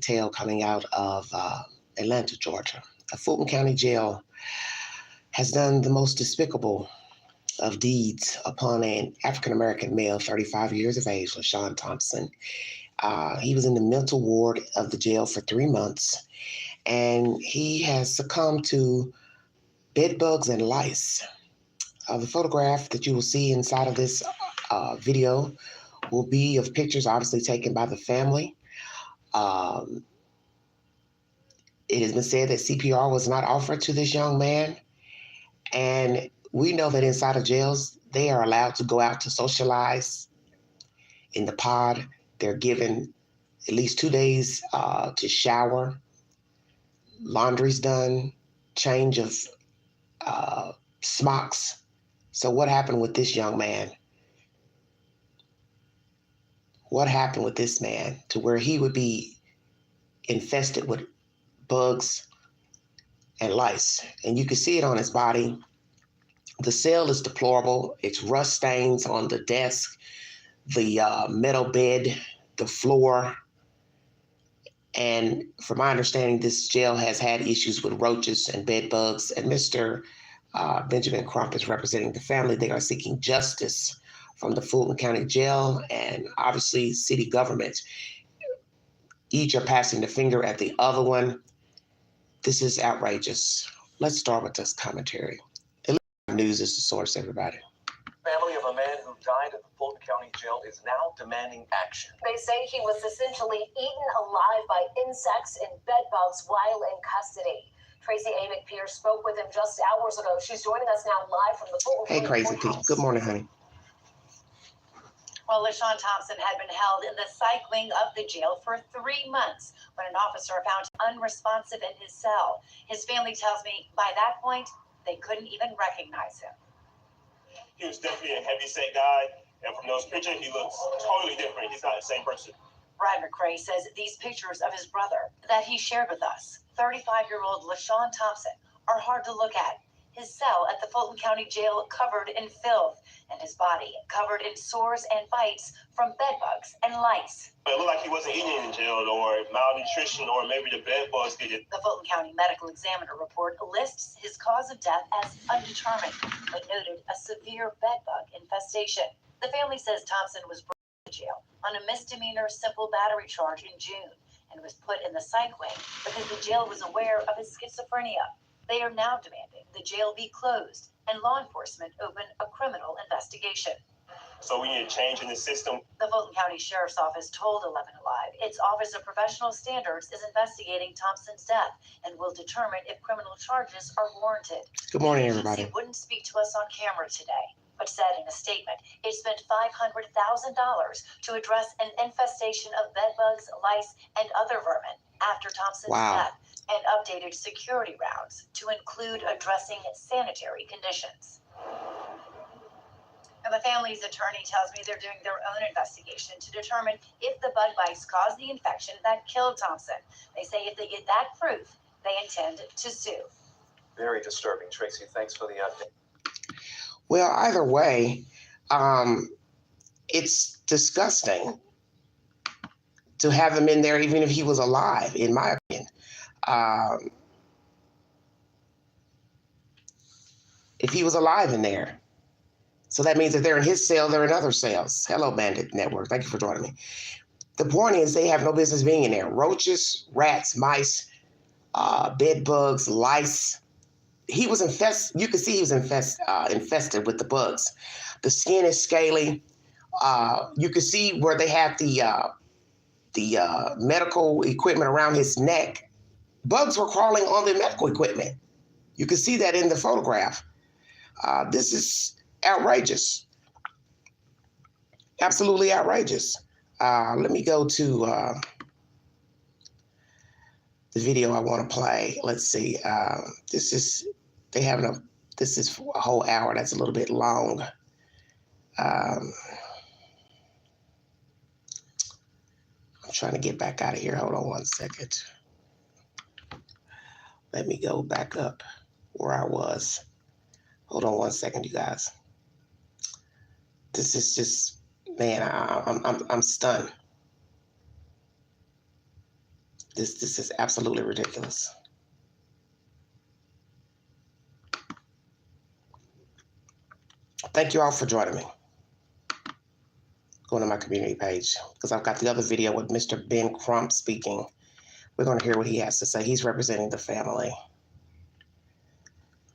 Tale coming out of Atlanta, Georgia. A Fulton County jail has done the most despicable of deeds upon an African American male, 35 years of age, LaShawn Thompson. He was in the mental ward of the jail for 3 months, and he has succumbed to bed bugs and lice. The photograph that you will see inside of this video will be of pictures obviously taken by the family. Um, It has been said that CPR was not offered to this young man. And we know that inside of jails, they are allowed to go out to socialize in the pod. They're given at least 2 days to shower, laundry's done, change of smocks. So, what happened with this young man? What happened with this man to where he would be infested with bugs and lice? And you can see it on his body. The cell is deplorable. It's rust stains on the desk, the metal bed, the floor. And from my understanding, this jail has had issues with roaches and bed bugs. And Mr. Benjamin Crump is representing the family. They are seeking justice from the Fulton County Jail and obviously city government. Each are passing the finger at the other one. This is outrageous. Let's start with this commentary. News is the source, everybody. Family of a man who died at the Fulton County Jail is now demanding action. They say he was essentially eaten alive by insects and bed bugs while in custody. Tracy Amick Pierce spoke with him just hours ago. She's joining us now live from the Fulton Hey, County Crazy Pete. Good morning, honey. Well, LaShawn Thompson had been held in the psych wing of the jail for 3 months when an officer found him unresponsive in his cell. His family tells me by that point, they couldn't even recognize him. He was definitely a heavy-set guy, and from those pictures, he looks totally different. He's not the same person. Brad McCrae says these pictures of his brother that he shared with us, 35-year-old LaShawn Thompson, are hard to look at. His cell at the Fulton County Jail covered in filth, and his body covered in sores and bites from bed bugs and lice. It looked like he wasn't eating in jail, or malnutrition, or maybe the bed bugs did it. The Fulton County Medical Examiner report lists his cause of death as undetermined, but noted a severe bed bug infestation. The family says Thompson was brought to jail on a misdemeanor simple battery charge in June and was put in the psych wing because the jail was aware of his schizophrenia. They are now demanding the jail be closed and law enforcement open a criminal investigation. So we need a change in the system. The Fulton County Sheriff's Office told 11 Alive its Office of Professional Standards is investigating Thompson's death and will determine if criminal charges are warranted. Good morning, The everybody. agency wouldn't speak to us on camera today, but said in a statement it spent $500,000 to address an infestation of bedbugs, lice, and other vermin after Thompson's death, and updated security rounds to include addressing sanitary conditions. And the family's attorney tells me they're doing their own investigation to determine if the bug bites caused the infection that killed Thompson. They say if they get that proof, they intend to sue. Very disturbing. Tracy, thanks for the update. Well, either way, it's disgusting to have him in there, even if he was alive, in my opinion. If he was alive in there. So that means if they're in his cell, they're in other cells. Hello, Bandit Network. Thank you for joining me. The point is they have no business being in there. Roaches, rats, mice, bed bugs, lice. He was infested. You can see he was infested with the bugs. The skin is scaly. You can see where they have the medical equipment around his neck. Bugs were crawling on the medical equipment. You can see that in the photograph. This is outrageous. Absolutely outrageous. Let me go to the video I want to play. Let's see. This is a whole hour. That's a little bit long. I'm trying to get back out of here. Hold on one second. Let me go back up where I was. Hold on one second, you guys. This is just, man, I'm stunned. This is absolutely ridiculous. Thank you all for joining me. Going to my community page because I've got the other video with Mr. Ben Crump speaking. We're going to hear what he has to say. He's representing the family.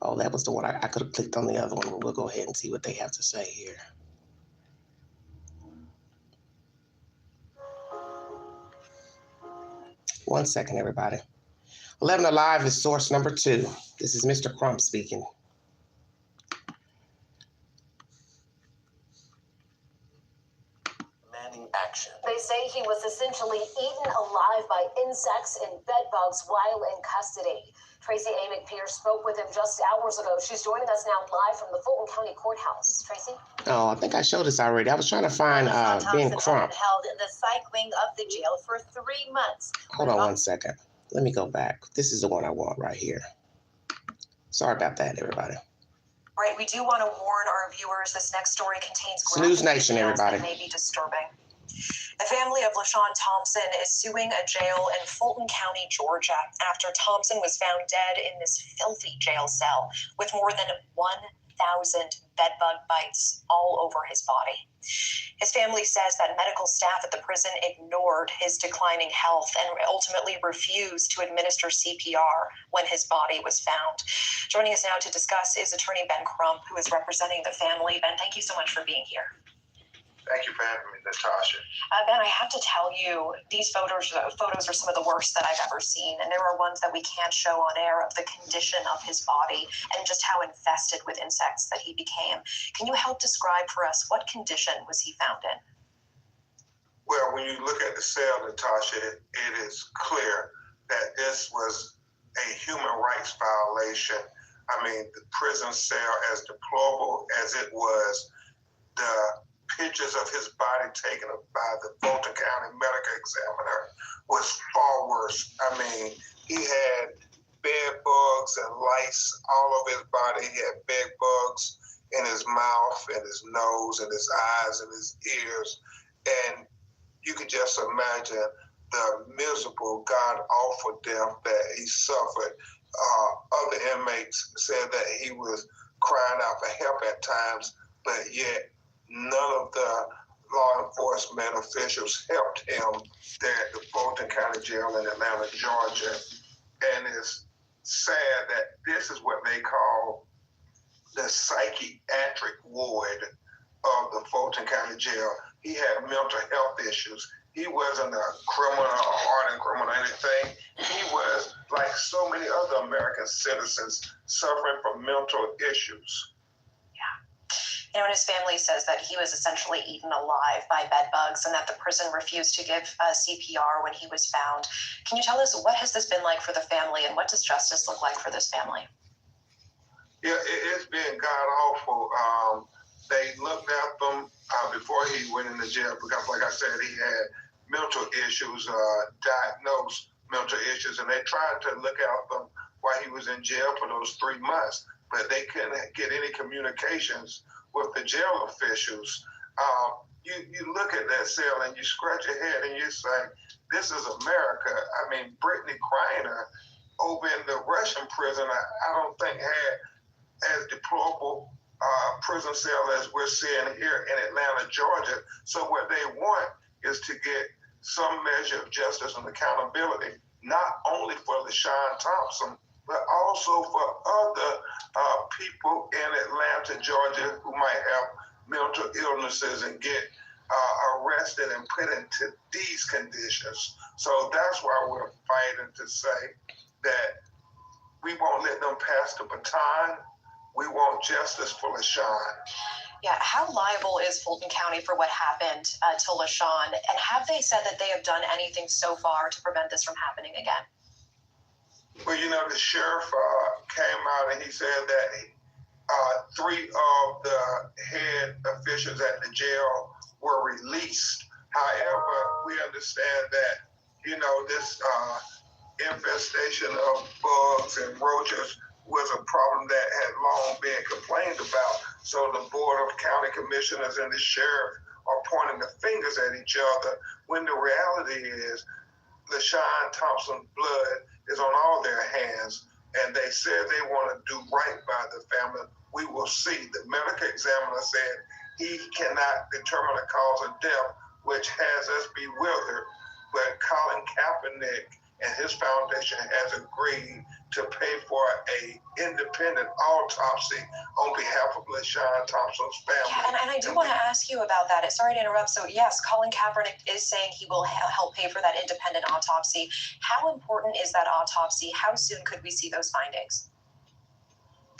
Oh, that was the one. I could have clicked on the other one. We'll go ahead and see what they have to say here. One second, everybody. 11 Alive is source number 2. This is Mr. Crump speaking. Demanding action. They say he was essentially eaten alive by insects and bed bugs while in custody. Tracy A. McPierce spoke with him just hours ago. She's joining us now live from the Fulton County Courthouse. Tracy? Oh, I think I showed this already. I was trying to find Ben Crump. Held in the psych wing of the jail for 3 months. Hold on one second. Let me go back. This is the one I want right here. Sorry about that, everybody. Right, we do want to warn our viewers this next story contains Snooze Nation, details everybody. that may be disturbing. The family of LaShawn Thompson is suing a jail in Fulton County, Georgia, after Thompson was found dead in this filthy jail cell with more than 1,000 bedbug bites all over his body. His family says that medical staff at the prison ignored his declining health and ultimately refused to administer CPR when his body was found. Joining us now to discuss is attorney Ben Crump, who is representing the family. Ben, thank you so much for being here. Thank you for having me, Natasha. Ben, I have to tell you, these photos are some of the worst that I've ever seen, and there are ones that we can't show on air of the condition of his body and just how infested with insects that he became. Can you help describe for us what condition was he found in? Well, when you look at the cell, Natasha, it is clear that this was a human rights violation. I mean, the prison cell, as deplorable as it was, the pictures of his body taken by the Fulton County medical examiner was far worse. I mean, he had bed bugs and lice all over his body. He had bed bugs in his mouth and his nose and his eyes and his ears. And you could just imagine the miserable, God-awful death that he suffered. Other inmates said that he was crying out for help at times, but yet none of the law enforcement officials helped him there at the Fulton County Jail in Atlanta, Georgia. And it's sad that this is what they call the psychiatric ward of the Fulton County Jail. He had mental health issues. He wasn't a criminal, a hardened criminal, or anything. He was, like so many other American citizens, suffering from mental issues. You know, and his family says that he was essentially eaten alive by bed bugs and that the prison refused to give CPR when he was found. Can you tell us, what has this been like for the family, and what does justice look like for this family? Yeah, it's been god-awful. They looked at them before he went into jail because, like I said, he had mental issues, diagnosed mental issues, and they tried to look at them while he was in jail for those 3 months, but they couldn't get any communications with the jail officials. You look at that cell and you scratch your head and you say, this is America. I mean, Brittany Griner over in the Russian prison, I don't think had as deplorable prison cell as we're seeing here in Atlanta, Georgia. So what they want is to get some measure of justice and accountability, not only for LaShawn Thompson, but also for other people in Atlanta, Georgia, who might have mental illnesses and get arrested and put into these conditions. So that's why we're fighting to say that we won't let them pass the baton. We want justice for LaShawn. Yeah, how liable is Fulton County for what happened to LaShawn? And have they said that they have done anything so far to prevent this from happening again? Well, you know, the sheriff came out and he said that 3 of the head officials at the jail were released. However, we understand that, you know, this infestation of bugs and roaches was a problem that had long been complained about. So the Board of County Commissioners and the sheriff are pointing the fingers at each other when the reality is LaShawn Thompson's blood is on all their hands, and they said they want to do right by the family. We will see. The medical examiner said he cannot determine the cause of death, which has us bewildered. But Colin Kaepernick and his foundation has agreed to pay for a independent autopsy on behalf of LaShawn Thompson's family. Yeah, and I do want to ask you about that. Sorry to interrupt. So yes, Colin Kaepernick is saying he will help pay for that independent autopsy. How important is that autopsy? How soon could we see those findings?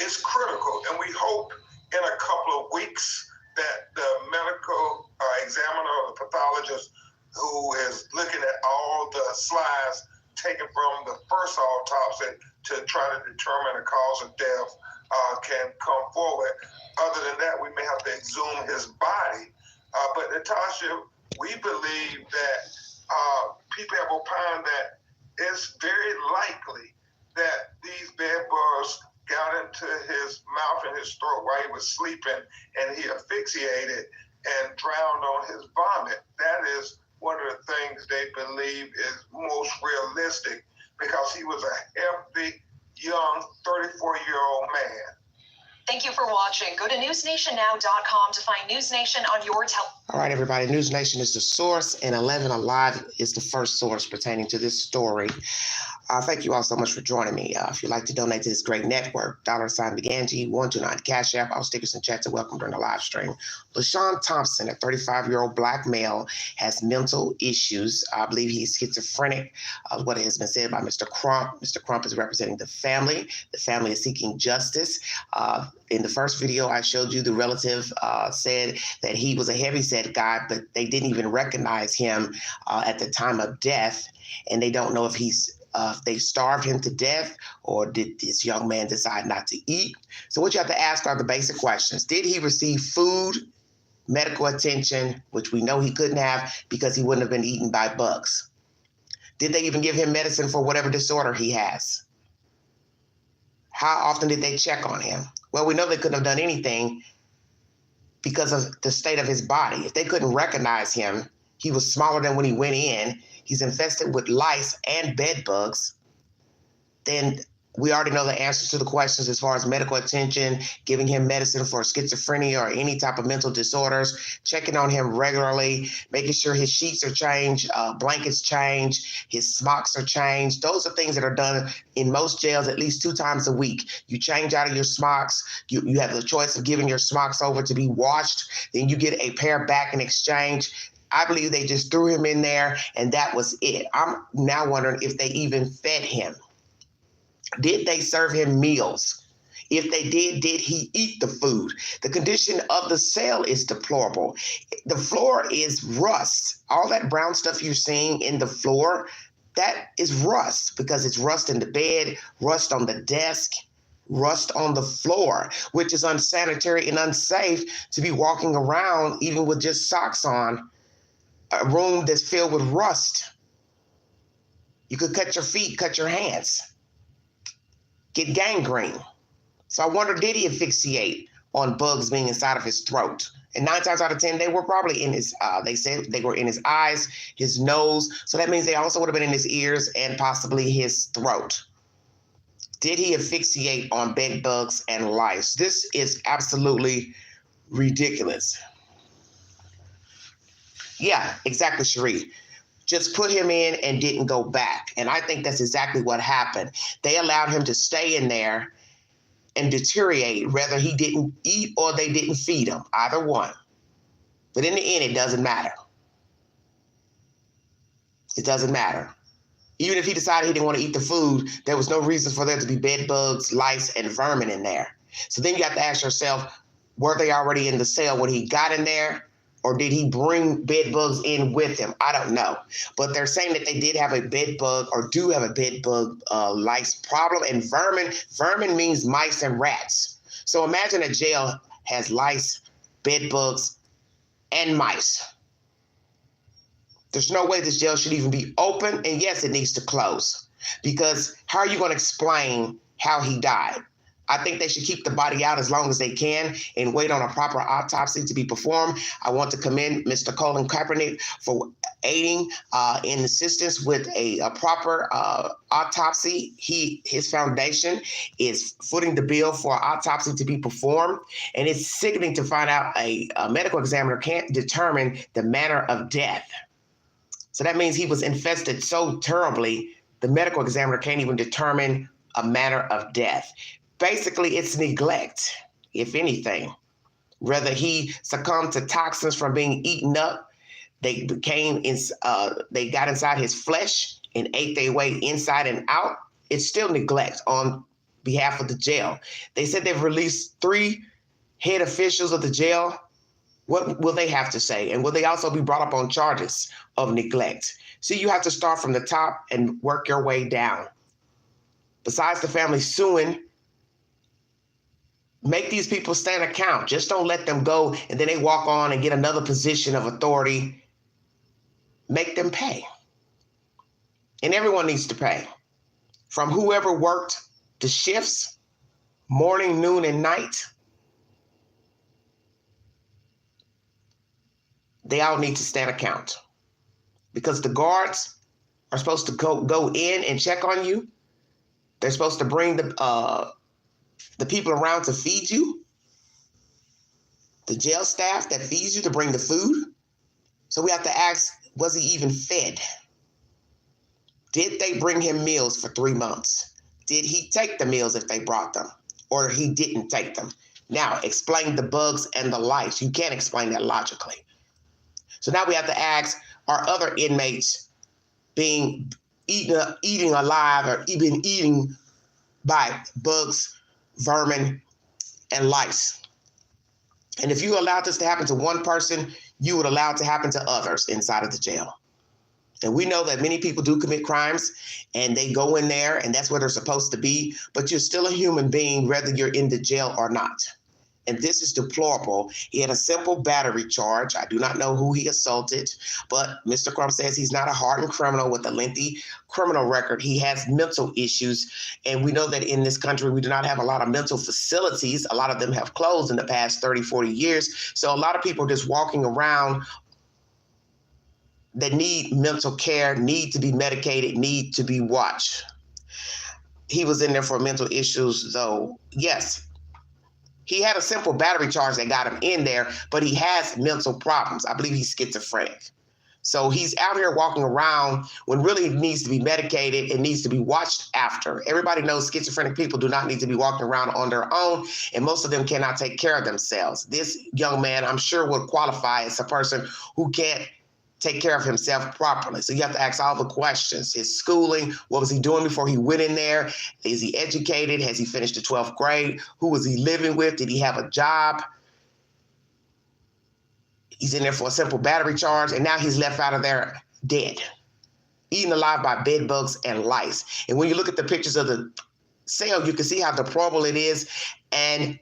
It's critical, and we hope in a couple of weeks that the medical examiner or the pathologist who is looking at all the slides taken from the first autopsy to try to determine the cause of death can come forward. Other than that, we may have to exhume his body. But Natasha, we believe that people have opined that it's very likely that these bed bugs got into his mouth and his throat while he was sleeping, and he asphyxiated and drowned on his vomit. That is one of the things they believe is most realistic, because he was a healthy, young, 34-year-old man. Thank you for watching. Go to newsnationnow.com to find News Nation on your All right, everybody. News Nation is the source, and 11 Alive is the first source pertaining to this story. Thank you all so much for joining me. If you'd like to donate to this great network, $BeGanji 129 Cash App. All stickers and chats are welcome during the live stream. LaShawn Thompson, a 35-year-old black male, has mental issues. I believe he's schizophrenic, what has been said by Mr. Crump. Mr. Crump is representing the family. The family is seeking justice. In the first video I showed you, the relative said that he was a heavyset guy, but they didn't even recognize him at the time of death, and they don't know if they starved him to death, or did this young man decide not to eat? So what you have to ask are the basic questions. Did he receive food, medical attention, which we know he couldn't have because he wouldn't have been eaten by bugs? Did they even give him medicine for whatever disorder he has? How often did they check on him? Well, we know they couldn't have done anything because of the state of his body. If they couldn't recognize him, he was smaller than when he went in, he's infested with lice and bed bugs, then we already know the answers to the questions as far as medical attention, giving him medicine for schizophrenia or any type of mental disorders, checking on him regularly, making sure his sheets are changed, blankets changed, his smocks are changed. Those are things that are done in most jails at least 2 times a week. You change out of your smocks. You have the choice of giving your smocks over to be washed. Then you get a pair back in exchange. I believe they just threw him in there and that was it. I'm now wondering if they even fed him. Did they serve him meals? If they did he eat the food? The condition of the cell is deplorable. The floor is rust. All that brown stuff you're seeing in the floor, that is rust, because it's rust in the bed, rust on the desk, rust on the floor, which is unsanitary and unsafe to be walking around even with just socks on, a room that's filled with rust. You could cut your feet, cut your hands, get gangrene. So I wonder, did he asphyxiate on bugs being inside of his throat? And 9 times out of 10, they were probably in his, they said they were in his eyes, his nose. So that means they also would have been in his ears and possibly his throat. Did he asphyxiate on bed bugs and lice? This is absolutely ridiculous. Yeah, exactly, Cherie. Just put him in and didn't go back. And I think that's exactly what happened. They allowed him to stay in there and deteriorate, whether he didn't eat or they didn't feed him, either one. But in the end, it doesn't matter. It doesn't matter. Even if he decided he didn't want to eat the food, there was no reason for there to be bed bugs, lice, and vermin in there. So then you have to ask yourself, were they already in the cell when he got in there? Or did he bring bed bugs in with him? I don't know. But they're saying that they did have a bed bug, or do have a bed bug lice problem. And vermin, vermin means mice and rats. So imagine a jail has lice, bed bugs, and mice. There's no way this jail should even be open. And yes, it needs to close. Because how are you going to explain how he died? I think they should keep the body out as long as they can and wait on a proper autopsy to be performed. I want to commend Mr. Colin Kaepernick for aiding in assistance with a proper autopsy. His foundation is footing the bill for autopsy to be performed, and it's sickening to find out a medical examiner can't determine the manner of death. So that means he was infested so terribly, the medical examiner can't even determine a manner of death. Basically, it's neglect, if anything. Whether he succumbed to toxins from being eaten up, they got inside his flesh and ate their way inside and out. It's still neglect on behalf of the jail. They said they've released 3 head officials of the jail. What will they have to say? And will they also be brought up on charges of neglect? See, you have to start from the top and work your way down. Besides the family suing, make these people stand account. Just don't let them go and then they walk on and get another position of authority. Make them pay. And everyone needs to pay. From whoever worked the shifts, morning, noon, and night, they all need to stand account. Because the guards are supposed to go in and check on you. They're supposed to bring the people around to feed you, the jail staff that feeds you to bring the food. So we have to ask, was he even fed? Did they bring him meals for 3 months? Did he take the meals if they brought them? Or he didn't take them? Now, explain the bugs and the lice. You can't explain that logically. So now we have to ask, are other inmates being eating alive or even eating by bugs, vermin, and lice? And if you allowed this to happen to one person, you would allow it to happen to others inside of the jail. And we know that many people do commit crimes and they go in there and that's where they're supposed to be, but you're still a human being whether you're in the jail or not. And this is deplorable. He had a simple battery charge. I do not know who he assaulted, but Mr. Crump says he's not a hardened criminal with a lengthy criminal record. He has mental issues. And we know that in this country, we do not have a lot of mental facilities. A lot of them have closed in the past 30, 40 years. So a lot of people are just walking around that need mental care, need to be medicated, need to be watched. He was in there for mental issues, though. Yes, he had a simple battery charge that got him in there, but he has mental problems. I believe he's schizophrenic. So he's out here walking around when really he needs to be medicated and needs to be watched after. Everybody knows schizophrenic people do not need to be walking around on their own, and most of them cannot take care of themselves. This young man, I'm sure, would qualify as a person who can't take care of himself properly. So you have to ask all the questions. His schooling, what was he doing before he went in there? Is he educated? Has he finished the 12th grade? Who was he living with? Did he have a job? He's in there for a simple battery charge, and now he's left out of there dead, eaten alive by bed bugs and lice. And when you look at the pictures of the cell, you can see how deplorable it is. And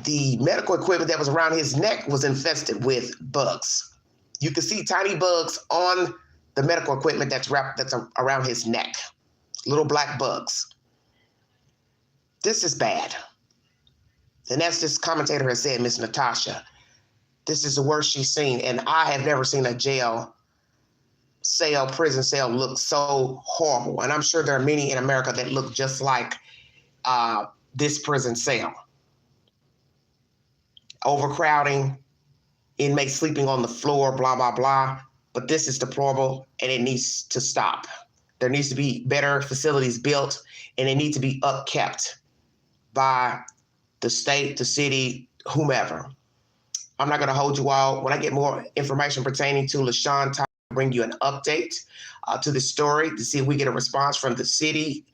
the medical equipment that was around his neck was infested with bugs. You can see tiny bugs on the medical equipment that's around his neck, little black bugs. This is bad. And as this commentator has said, Miss Natasha, this is the worst she's seen. And I have never seen a jail cell, prison cell look so horrible. And I'm sure there are many in America that look just like this prison cell. Overcrowding, inmates sleeping on the floor, blah, blah, blah. But this is deplorable and it needs to stop. There needs to be better facilities built and they need to be upkept by the state, the city, whomever. I'm not going to hold you all. When I get more information pertaining to LaShawn, I'll bring you an update to the story to see if we get a response from the city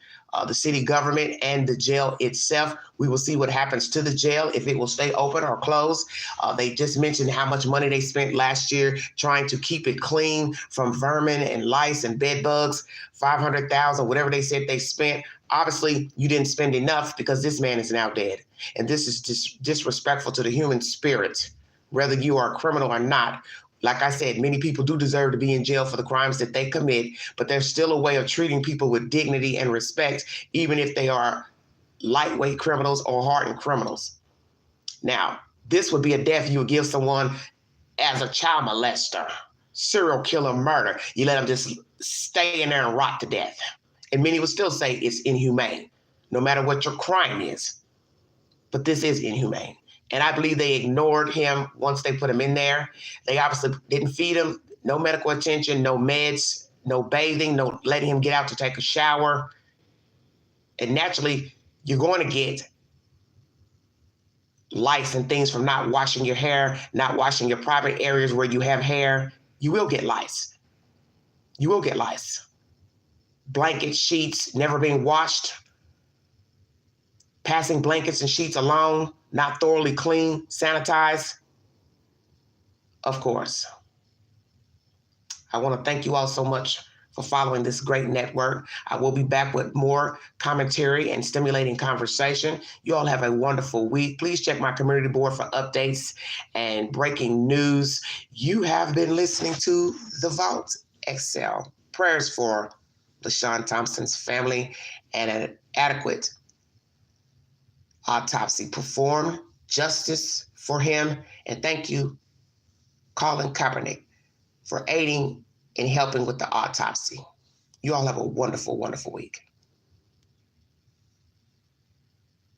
government, and the jail itself. We will see what happens to the jail, if it will stay open or closed. They just mentioned how much money they spent last year trying to keep it clean from vermin and lice and bed bugs. $500,000, whatever they said they spent. Obviously, you didn't spend enough because this man is now dead. And this is disrespectful to the human spirit, whether you are a criminal or not. Like I said, many people do deserve to be in jail for the crimes that they commit, but there's still a way of treating people with dignity and respect, even if they are lightweight criminals or hardened criminals. Now, this would be a death you would give someone as a child molester, serial killer, murder. You let them just stay in there and rot to death. And many would still say it's inhumane, no matter what your crime is. But this is inhumane. And I believe they ignored him once they put him in there. They obviously didn't feed him, no medical attention, no meds, no bathing, no letting him get out to take a shower. And naturally, you're going to get lice and things from not washing your hair, not washing your private areas where you have hair. You will get lice. You will get lice. Blanket sheets never being washed. Passing blankets and sheets alone, not thoroughly clean, sanitized. Of course. I want to thank you all so much for following this great network. I will be back with more commentary and stimulating conversation. You all have a wonderful week. Please check my community board for updates and breaking news. You have been listening to The Vault XL. Prayers for LaShawn Thompson's family and an adequate autopsy performed, justice for him, and thank you, Colin Kaepernick, for aiding and helping with the autopsy. You all have a wonderful, wonderful week.